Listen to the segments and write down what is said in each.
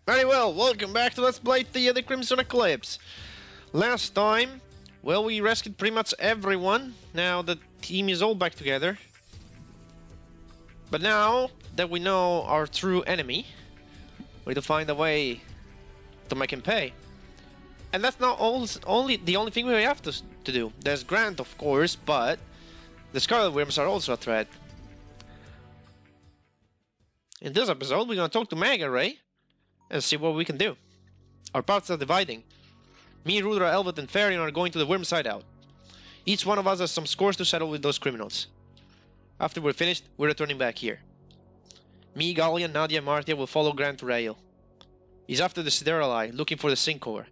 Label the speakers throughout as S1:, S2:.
S1: Very well, welcome back to Let's Play Theia the Crimson Eclipse. Last time, well, we rescued pretty much everyone. Now the team is all back together. But now that we know our true enemy, we need to find a way to make him pay. And that's not only the only thing we have to do. There's Grant, of course, but the Scarlet Worms are also a threat. In this episode, we're gonna talk to Mega Ray and see what we can do. Our paths are dividing. Me, Rudra, Elvet, and Farion are going to the Worm's hideout. Each one of us has some scores to settle with those criminals. After we're finished, we're returning back here. Me, Gallian, Nadia, and Martia will follow Grant to Rael. He's after the Sidereal Eye, looking for the Sync Core.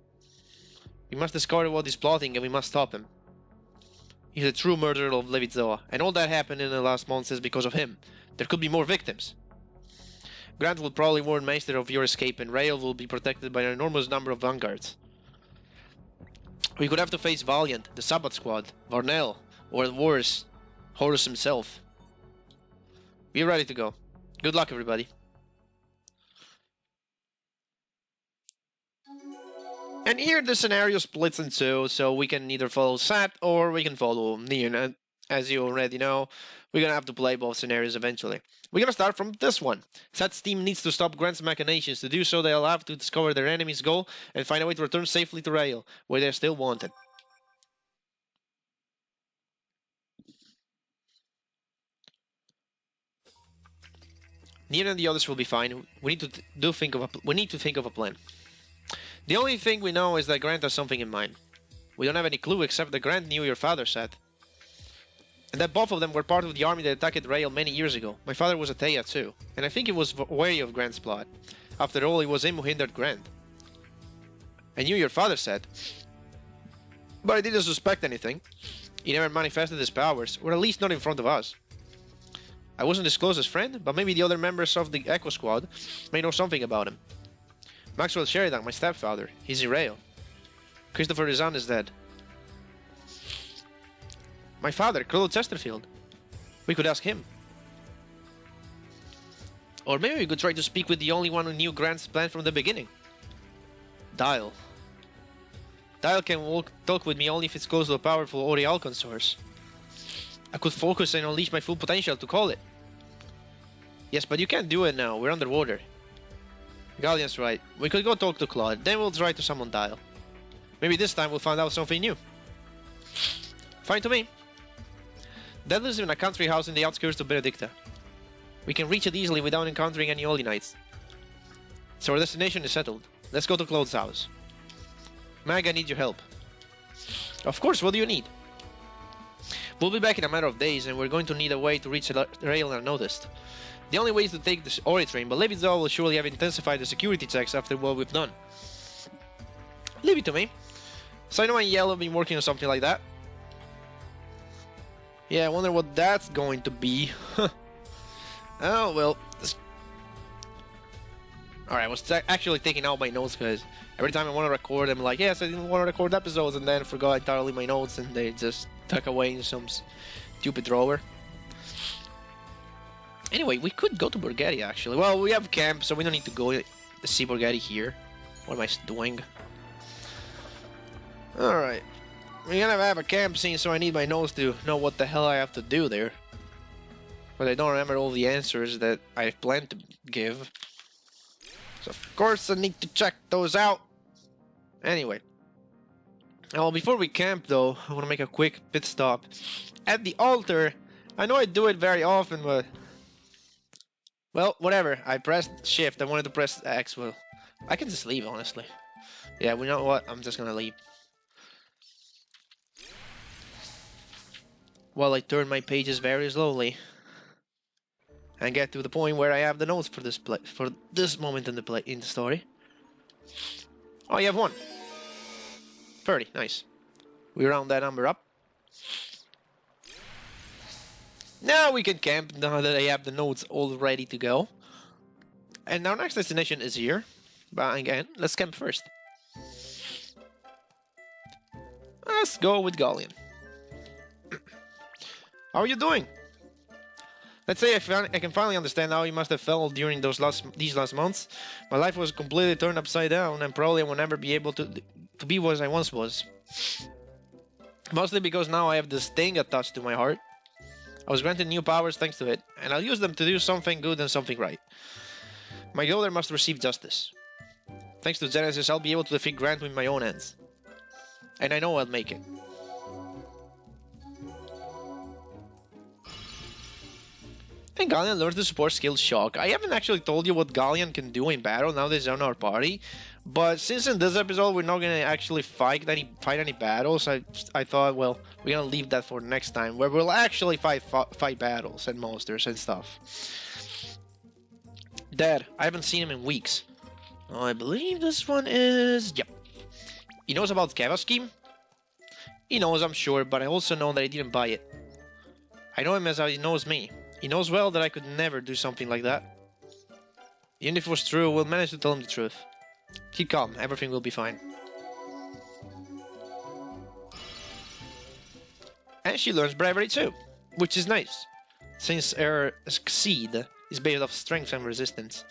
S1: We must discover what he's plotting and we must stop him. He's a true murderer of Levitzoa, and all that happened in the last months is because of him. There could be more victims. Grant will probably warn Meister of your escape, and Rael will be protected by an enormous number of vanguards. We could have to face Valiant, the Sabbath Squad, Varnell, or worse, Horus himself. We're ready to go. Good luck, everybody. And here the scenario splits in two, so we can either follow Seth or we can follow Neon. And as you already know, we're gonna have to play both scenarios eventually. We're gonna start from this one. Seth's team needs to stop Grant's machinations. To do so, they'll have to discover their enemy's goal and find a way to return safely to Rael, where they're still wanted. Neon and the others will be fine. We need to think of a plan. The only thing we know is that Grant has something in mind. We don't have any clue except that Grant knew your father, Seth. And that both of them were part of the army that attacked Rael many years ago. My father was a Theia too, and I think he was wary of Grant's plot. After all, it was him who hindered Grant. I knew your father, Seth, but I didn't suspect anything. He never manifested his powers, or at least not in front of us. I wasn't his closest friend, but maybe the other members of the Echo Squad may know something about him. Maxwell Sheridan, my stepfather, he's in Rael. Christopher Risan is dead. My father, Claude Chesterfield. We could ask him. Or maybe we could try to speak with the only one who knew Grant's plan from the beginning. Dael. Dael can talk with me only if it's close to a powerful Ariathale source. I could focus and unleash my full potential to call it. Yes, but you can't do it now, we're underwater. Gallian's right. We could go talk to Claude, then we'll try to summon Dael. Maybe this time we'll find out something new. Fine to me. Dad lives in a country house in the outskirts of Benedicta. We can reach it easily without encountering any Holy Knights. So our destination is settled. Let's go to Claude's house. Mag, I need your help. Of course, what do you need? We'll be back in a matter of days, and we're going to need a way to reach Rael unnoticed. The only way is to take the Ori train, but Levitzoa will surely have intensified the security checks after what we've done. Leave it to me. Sino and Yellow have been working on something like that. Yeah, I wonder what that's going to be. Oh, well. Alright, I was actually taking out my notes because every time I want to record, I'm like, yes, I didn't want to record episodes, and then I forgot entirely my notes, and they just tuck away in some stupid drawer. Anyway, we could go to Borghetti, actually. Well, we have camp, so we don't need to go to see Borghetti here. What am I doing? Alright. We're gonna have a camp scene, so I need my notes to know what the hell I have to do there. But I don't remember all the answers that I planned to give. So of course I need to check those out. Anyway. Well, before we camp though, I want to make a quick pit stop at the altar. I know I do it very often, but... well, whatever. I pressed shift. I wanted to press X. Well, I can just leave, honestly. Yeah, we know what? I'm just gonna leave. While I turn my pages very slowly and get to the point where I have the notes for this moment in the story. Oh, you have one. 30, nice. We round that number up. Now we can camp, now that I have the notes all ready to go. And our next destination is here. But again, let's camp first. Let's go with Gallian. How are you doing? Let's say I can finally understand how you must have felt during these last months. My life was completely turned upside down, and probably I will never be able to be what I once was. Mostly because now I have this thing attached to my heart. I was granted new powers thanks to it, and I'll use them to do something good and something right. My daughter must receive justice. Thanks to Genesis, I'll be able to defeat Grant with my own hands. And I know I'll make it. And Galleon learns the support skill Shock. I haven't actually told you what Galleon can do in battle now that he's on our party. But since in this episode we're not gonna actually fight any battles, I thought, well, we're gonna leave that for next time, where we'll actually fight battles and monsters and stuff. Dad, I haven't seen him in weeks. I believe this one is... Yep. He knows about Keva's scheme? He knows, I'm sure, but I also know that he didn't buy it. I know him as he knows me. He knows well that I could never do something like that. Even if it was true, we'll manage to tell him the truth. Keep calm, everything will be fine. And she learns bravery too, which is nice, since her seed is based off strength and resistance.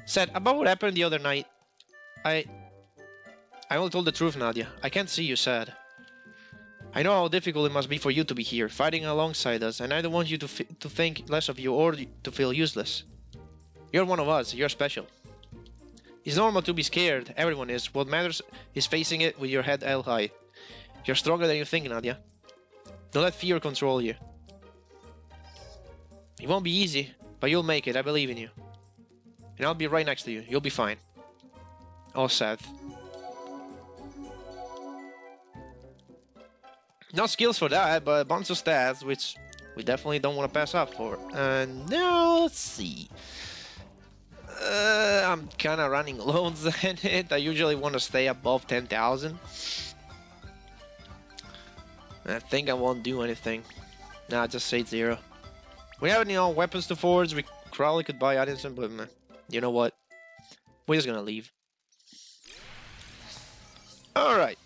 S1: Seth, about what happened the other night, I only told the truth, Nadia. I can't see you sad. I know how difficult it must be for you to be here, fighting alongside us, and I don't want you to think less of you or to feel useless. You're one of us, you're special. It's normal to be scared, everyone is. What matters is facing it with your head held high. You're stronger than you think, Nadia. Don't let fear control you. It won't be easy, but you'll make it, I believe in you. And I'll be right next to you, you'll be fine. Oh, Seth. Not skills for that, but a bunch of stats, which we definitely don't want to pass up for. And now, let's see. I'm kind of running low on it. I usually want to stay above 10,000. I think I won't do anything. Nah, just say 0. We have any weapons to forge. We probably could buy Addison, but you know what? We're just gonna leave. Alright.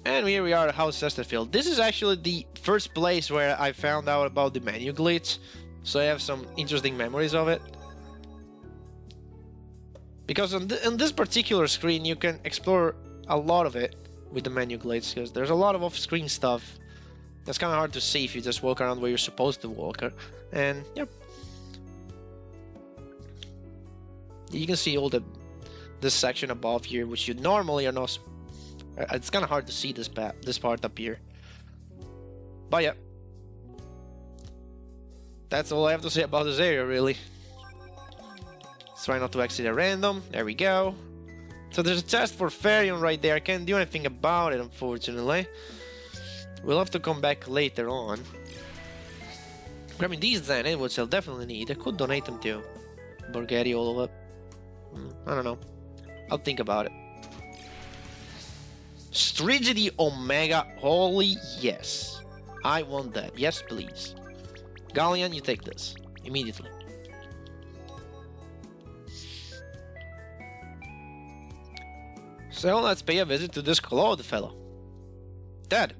S1: And here we are at House Chesterfield. This is actually the first place where I found out about the menu glitch, so I have some interesting memories of it. Because on this particular screen you can explore a lot of it with the menu glitch, because there's a lot of off-screen stuff that's kind of hard to see if you just walk around where you're supposed to walk. And yep, you can see all this section above here, which you normally are not. It's kind of hard to see this part up here. But yeah, that's all I have to say about this area, really. Let's try not to exit at random. There we go. So there's a chest for Ferion right there. I can't do anything about it, unfortunately. We'll have to come back later on. Grabbing these then, which I'll definitely need. I could donate them to Borghetti all of it. I don't know. I'll think about it. Strigidi Omega, holy yes. I want that, yes please. Galleon, you take this, immediately. So let's pay a visit to this Claude fellow. Dad.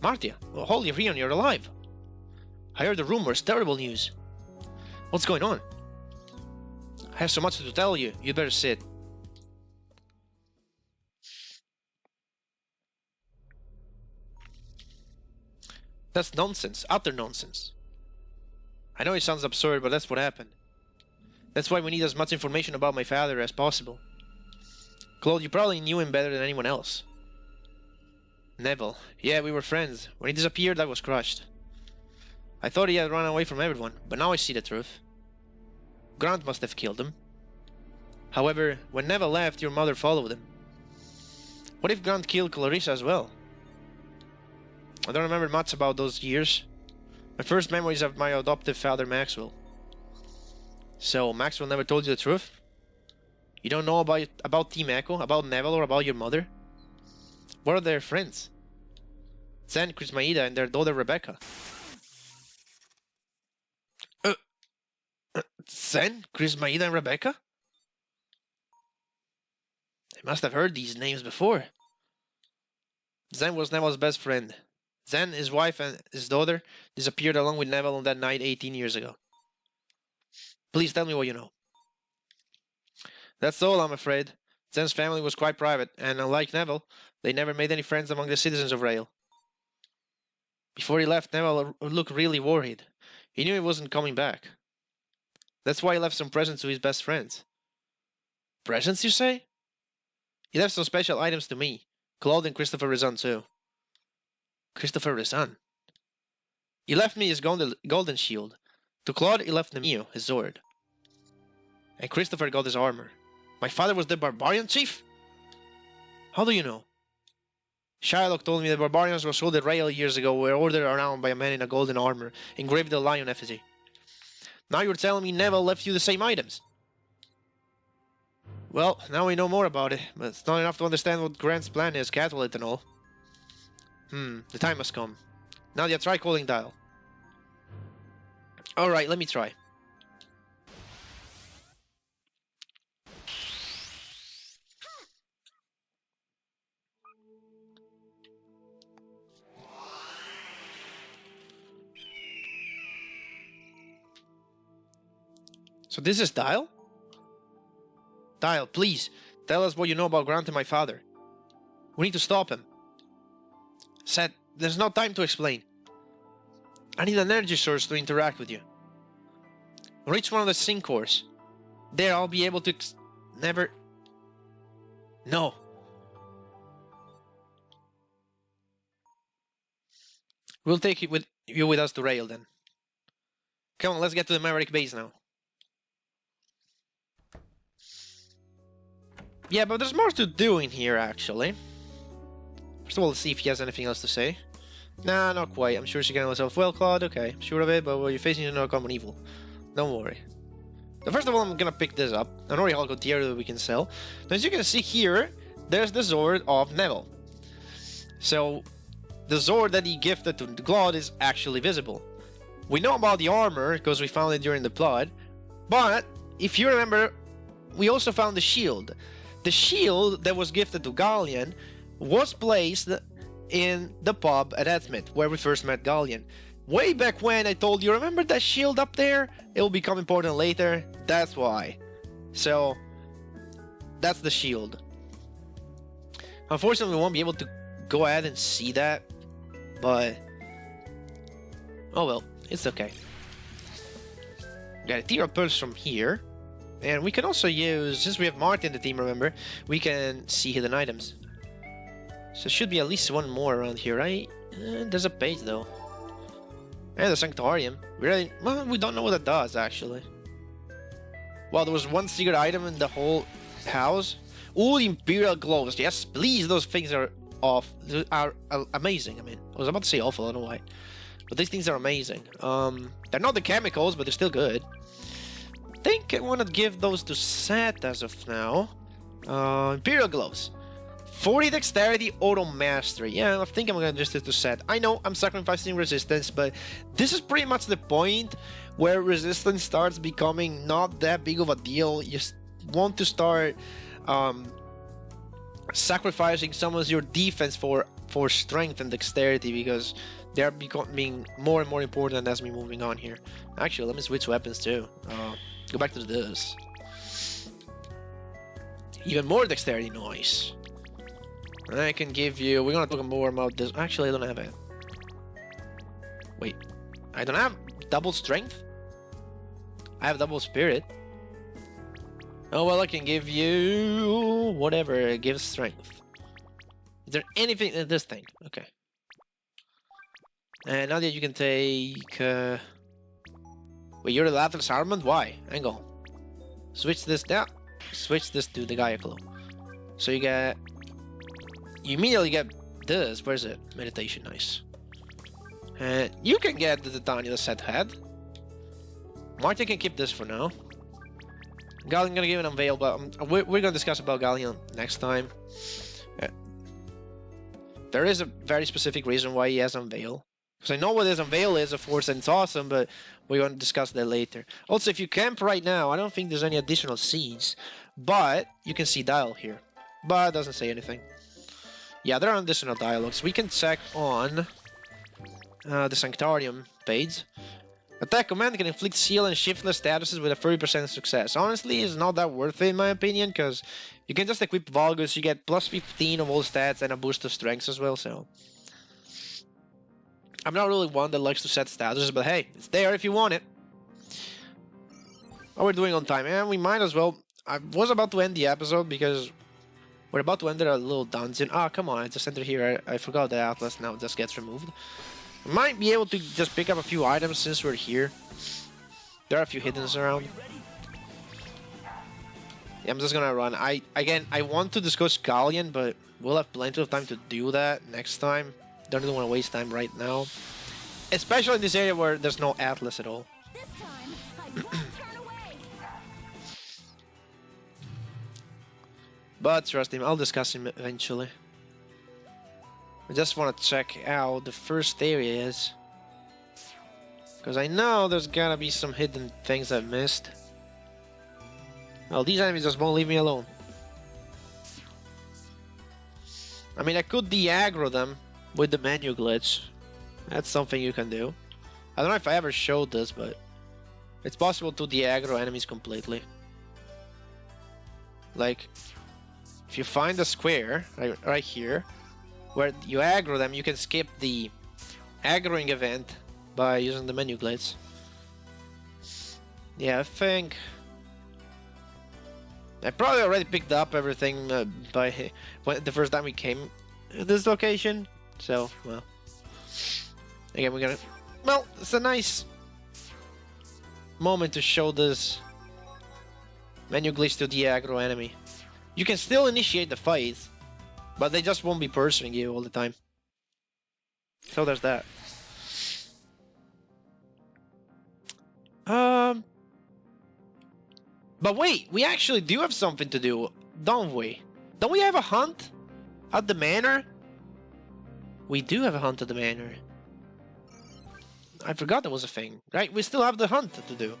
S1: Martia, oh, holy Rion, you're alive. I heard the rumors, terrible news. What's going on? I have so much to tell you, you better sit. That's nonsense, utter nonsense. I know it sounds absurd, but that's what happened. That's why we need as much information about my father as possible. Claude, you probably knew him better than anyone else. Neville. Yeah, we were friends. When he disappeared, I was crushed. I thought he had run away from everyone, but now I see the truth. Grant must have killed him. However, when Neville left, your mother followed him. What if Grant killed Clarissa as well? I don't remember much about those years. My first memories of my adoptive father, Maxwell. So, Maxwell never told you the truth? You don't know about Team Echo, about Neville, or about your mother? What are their friends? Zen, Chris-Maida, and their daughter, Rebecca. Zen, Chris-Maida, and Rebecca? I must have heard these names before. Zen was Neville's best friend. Zen, his wife, and his daughter disappeared along with Neville on that night 18 years ago. Please tell me what you know. That's all, I'm afraid. Zen's family was quite private, and unlike Neville, they never made any friends among the citizens of Rail. Before he left, Neville looked really worried. He knew he wasn't coming back. That's why he left some presents to his best friends. Presents, you say? He left some special items to me. Claude and Christopher Risan, too. Christopher Risan? He left me his golden shield. To Claude, he left Nemio, his sword. And Christopher got his armor. My father was the barbarian chief? How do you know? Shylock told me the barbarians were sold at Rail years ago were ordered around by a man in a golden armor, engraved with a lion effigy. Now you're telling me Neville left you the same items? Well, now we know more about it, but it's not enough to understand what Grant's plan is, Catwell and all. The time has come. Nadia, try calling Dael. Alright, let me try. So this is Dael? Dael, please, tell us what you know about Grant and my father. We need to stop him. Seth, there's no time to explain. I need an energy source to interact with you. Reach one of the sync cores. There, I'll be able to never... No. We'll take you with us to Rail, then. Come on, let's get to the Maverick base now. Yeah, but there's more to do in here, actually. First of all, let's see if he has anything else to say. Nah, not quite. I'm sure she can herself. Well, Claude, okay. I'm sure of it, but you're facing no common evil. Don't worry. Now, first of all, I'm gonna pick this up. An Ariathale Cotier that we can sell. Now, as you can see here, there's the sword of Neville. So, the sword that he gifted to Claude is actually visible. We know about the armor, because we found it during the plot. But, if you remember, we also found the shield. The shield that was gifted to Gallian was placed in the pub at Edmund, where we first met Gallian. Way back when I told you, remember that shield up there? It will become important later. That's why. So, that's the shield. Unfortunately, we won't be able to go ahead and see that. But, oh well, it's okay. Got a tier of pulse from here. And we can also use, since we have Martia in the team, remember, we can see hidden items. So there should be at least one more around here, right? There's a page though. And the Sanctorium. We don't know what that does, actually. Well, there was one secret item in the whole house. Ooh, the Imperial Gloves. Yes, please, those things are amazing. I mean, I was about to say awful, I don't know why. But these things are amazing. They're not the chemicals, but they're still good. I think I want to give those to Seth as of now. Imperial Gloves. 40 Dexterity, Auto Mastery. Yeah, I think I'm going to just do it to Seth. I know I'm sacrificing Resistance, but this is pretty much the point where Resistance starts becoming not that big of a deal. You want to start sacrificing some of your defense for Strength and Dexterity, because they're becoming more and more important as we're moving on here. Actually, let me switch weapons too. Go back to this. Even more Dexterity noise. And I can give you... We're gonna talk more about this. Actually, I don't have it. Wait. I don't have double Strength? I have double Spirit. Oh, well, I can give you... whatever gives Strength. Is there anything in this thing? Okay. And now that you can take... Wait, you're the Atlas Armament? Why? Angle. Switch this down. Switch this to the Gaia Claw. So you get... You immediately get this. Where's it? Meditation, nice. And you can get the Titania set head. Martia can keep this for now. Gallian gonna give an unveil, but we're gonna discuss about Gallian next time. There is a very specific reason why he has unveil. Because I know what his unveil is, of course, and it's awesome, but we're going to discuss that later. Also, if you camp right now, I don't think there's any additional seeds, but you can see Dael here. But it doesn't say anything. Yeah, there are additional dialogues. We can check on the Sanctarium page. Attack command can inflict seal and shiftless statuses with a 30% success. Honestly, it's not that worth it in my opinion, because you can just equip Valgus, you get plus 15 of all stats and a boost of strengths as well, so... I'm not really one that likes to set statuses, but hey, it's there if you want it. Oh, we're doing on time, and we might as well... I was about to end the episode because we're about to enter a little dungeon. Ah, come on, I just entered here. I forgot the Atlas now just gets removed. Might be able to just pick up a few items since we're here. There are a few hiddens around. Yeah, I'm just gonna run. I want to discuss Galleon, but we'll have plenty of time to do that next time. Don't really want to waste time right now. Especially in this area where there's no Atlas at all.
S2: This time, I won't turn away.
S1: But trust him, I'll discuss him eventually. I just want to check out the first areas. Because I know there's gotta be some hidden things I've missed. Well, these enemies just won't leave me alone. I mean, I could de-aggro them with the menu glitch. That's something you can do. I don't know if I ever showed this, but it's possible to de-aggro enemies completely. Like, if you find a square, right here, where you aggro them, you can skip the aggroing event by using the menu glitch. Yeah, I think I probably already picked up everything by the first time we came to this location. So, well, again, we're gonna... Well, it's a nice moment to show this menu glitch to the aggro enemy. You can still initiate the fight, but they just won't be pursuing you all the time. So there's that. But wait, we actually do have something to do, don't we? Don't we have a hunt at the manor? We do have a hunt at the manor. I forgot that was a thing, right? We still have the hunt to do.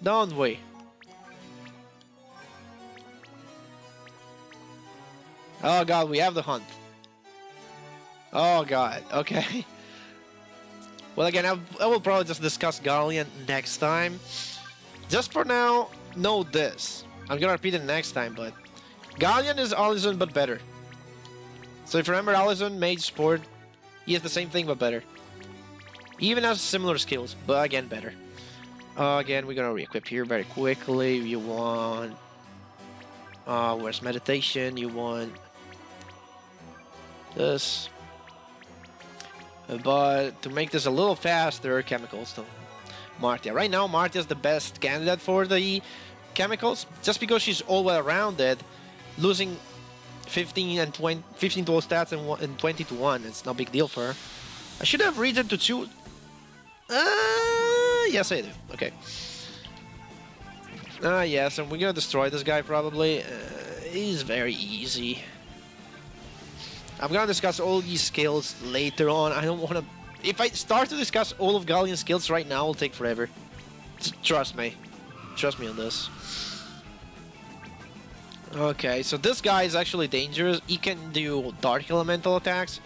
S1: Don't we? Oh god, we have the hunt. Oh god, okay. Well, again, I will probably just discuss Galleon next time. Just for now, know this. I'm gonna repeat it next time, but Galleon is Allison but better. So if you remember Allison, mage sport, he has the same thing but better. He even has similar skills, but again, better. Again, we're gonna re-equip here very quickly. You want... where's meditation? You want... this. But to make this a little faster, chemicals to Martia. Right now, Martia is the best candidate for the chemicals, just because she's all well rounded, losing 15 and 20, 15 to all stats and 20 to 1. It's no big deal for her. I should have Risan to 2. Yes, I do. Okay. Yes, and we're gonna destroy this guy probably. He's very easy. I'm gonna discuss all these skills later on. I don't wanna... If I start to discuss all of Galleon's skills right now, it'll take forever. Trust me. Trust me on this. Okay, so this guy is actually dangerous. He can do dark elemental attacks.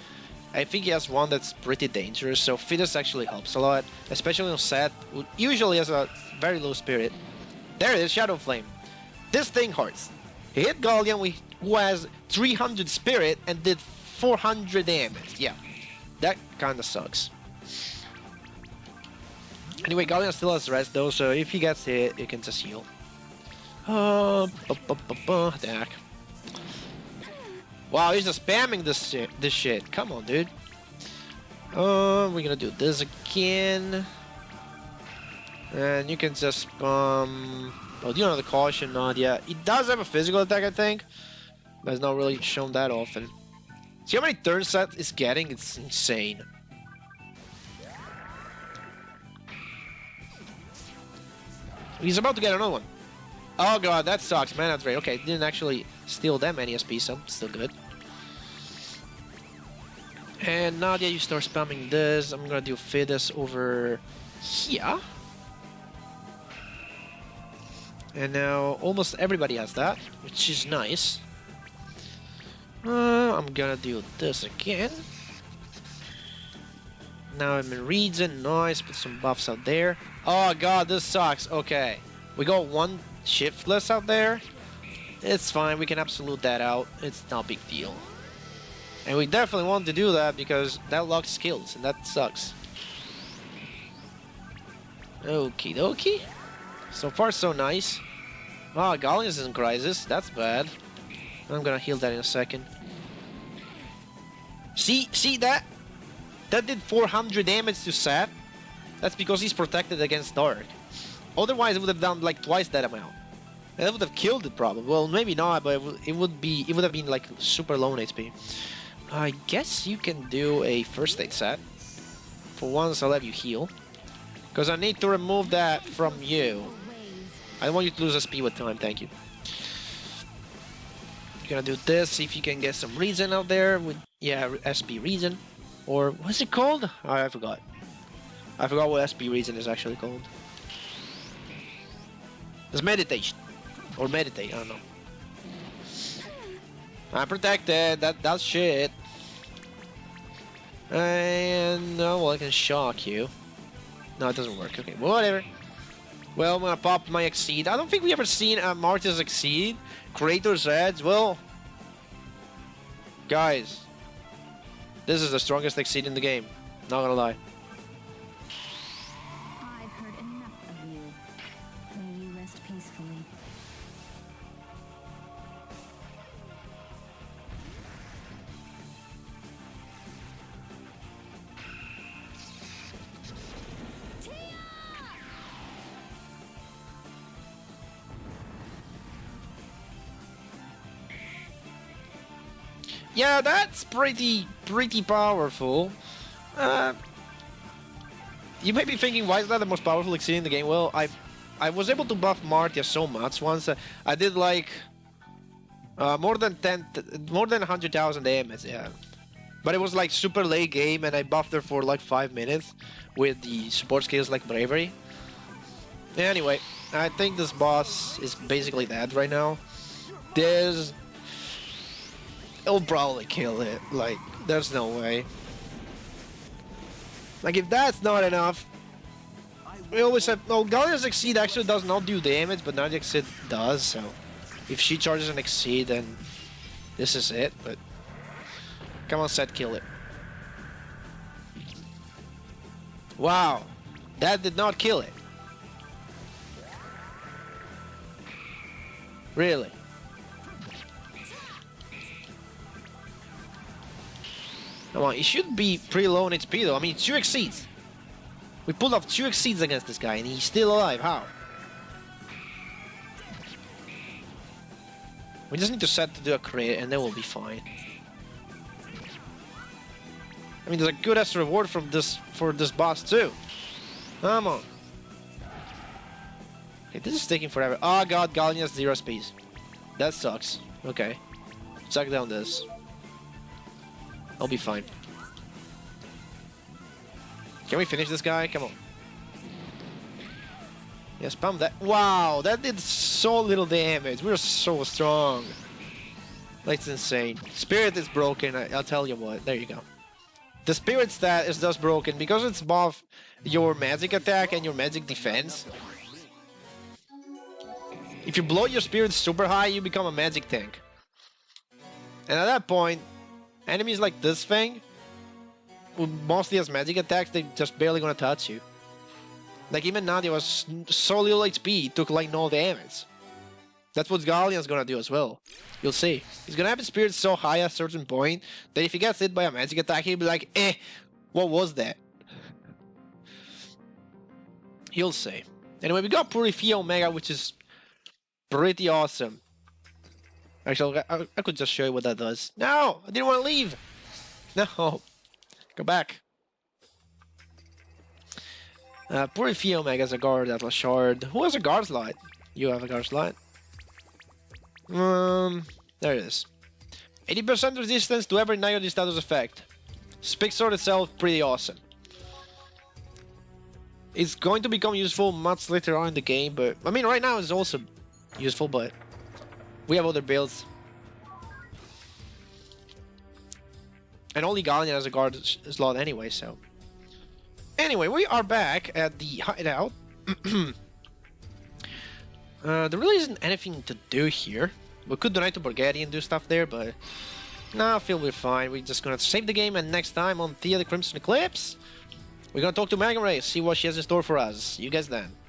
S1: I think he has one that's pretty dangerous, so Fidus actually helps a lot. Especially on Seth, who usually has a very low spirit. There it is, Shadow Flame. This thing hurts. He hit Galleon, who has 300 spirit and did 400 damage. Yeah, that kinda sucks. Anyway, Galleon still has rest though, so if he gets hit, you can just heal. Attack. Wow, he's just spamming this shit. Come on, dude. We're gonna do this again. And you can just oh, do you know the caution on? Yeah, he does have a physical attack, I think. But it's not really shown that often. See how many turns that is getting? It's insane. He's about to get another one. Oh god, that sucks, man. That's right. Okay, didn't actually steal that many SP, so still good. And Nadia, you start spamming this. I'm gonna do Fidus over here. And now almost everybody has that, which is nice. I'm gonna do this again. Now I'm in region. Nice. Put some buffs out there. Oh god, this sucks. Okay. We got one shiftless out there. It's fine. We can absolute that out. It's not a big deal. And we definitely want to do that because that locks skills and that sucks. Okie dokie. So far so nice. Oh, Gallius is in crisis. That's bad. I'm gonna heal that in a second. See that? That did 400 damage to Seth. That's because he's protected against Dark. Otherwise, it would have done like twice that amount. And that would have killed it probably. Well, maybe not, but it would have been like super low in HP. I guess you can do a first aid set. For once, I'll have you heal. Because I need to remove that from you. I don't want you to lose SP with time, thank you. You're gonna do this, see if you can get some Risan out there with, yeah, SP Risan. Or, what's it called? Oh, I forgot. I forgot what SP Risan is actually called. It's meditation. Or meditate, I don't know. I'm protected, that's shit. And, no, well, I can shock you. No, it doesn't work, okay, whatever. Well, I'm gonna pop my Exceed. I don't think we ever seen Martia's Exceed. Creator's Edge, well... Guys. This is the strongest Exceed in the game. Not gonna lie.
S2: I've heard enough of you. May you rest peacefully.
S1: Yeah, that's pretty powerful. You may be thinking, why is that the most powerful Exceed in the game? Well, I was able to buff Martia so much once. I did like more than 100,000 damage, yeah. But it was like super late game, and I buffed her for like 5 minutes with the support skills like Bravery. Anyway, I think this boss is basically dead right now. It'll probably kill it. Like, there's no way. Like, if that's not enough, we always have. No, Gallia's Exceed actually does not do damage, but Nadia's Exceed does. So, if she charges an Exceed, then this is it. But come on, Seth, kill it. Wow, that did not kill it. Really? Come on, it should be pretty low on HP though. I mean, 2 Exceeds. We pulled off 2 Exceeds against this guy and he's still alive. How? We just need to set to do a crit and then we'll be fine. I mean, there's a good ass reward for this boss too. Come on. Okay, this is taking forever. Oh god, Gallian has 0 speed. That sucks. Okay. Suck down this. I'll be fine. Can we finish this guy? Come on. Yeah, spam that. Wow, that did so little damage. We're so strong. That's insane. Spirit is broken. I'll tell you what. There you go. The spirit stat is just broken because it's both your magic attack and your magic defense. If you blow your spirit super high, you become a magic tank. And at that point, enemies like this thing, who mostly has magic attacks, they're just barely gonna touch you. Like even Nadia was so little HP, took like no damage. That's what Gallian's gonna do as well. You'll see. He's gonna have his spirit so high at a certain point that if he gets hit by a magic attack, he'll be like, eh, what was that? You'll see. Anyway, we got Purify Omega, which is pretty awesome. Actually, I could just show you what that does. No! I didn't want to leave! No! Go back. Purify Omega is a guard Atlas Shard. Who has a guard slot? You have a guard slot. There it is. 80% resistance to every negative status effect. Speak Sword itself, pretty awesome. It's going to become useful much later on in the game, but... I mean, right now it's also useful, but... we have other builds. And only Gallian has a guard slot anyway, so... Anyway, we are back at the hideout. There really isn't anything to do here. We could donate to Bulgaria and do stuff there, but... Nah, I feel we're fine. We're just gonna save the game, and next time on Theia the Crimson Eclipse, we're gonna talk to Mega Ray, see what she has in store for us. See you guys then.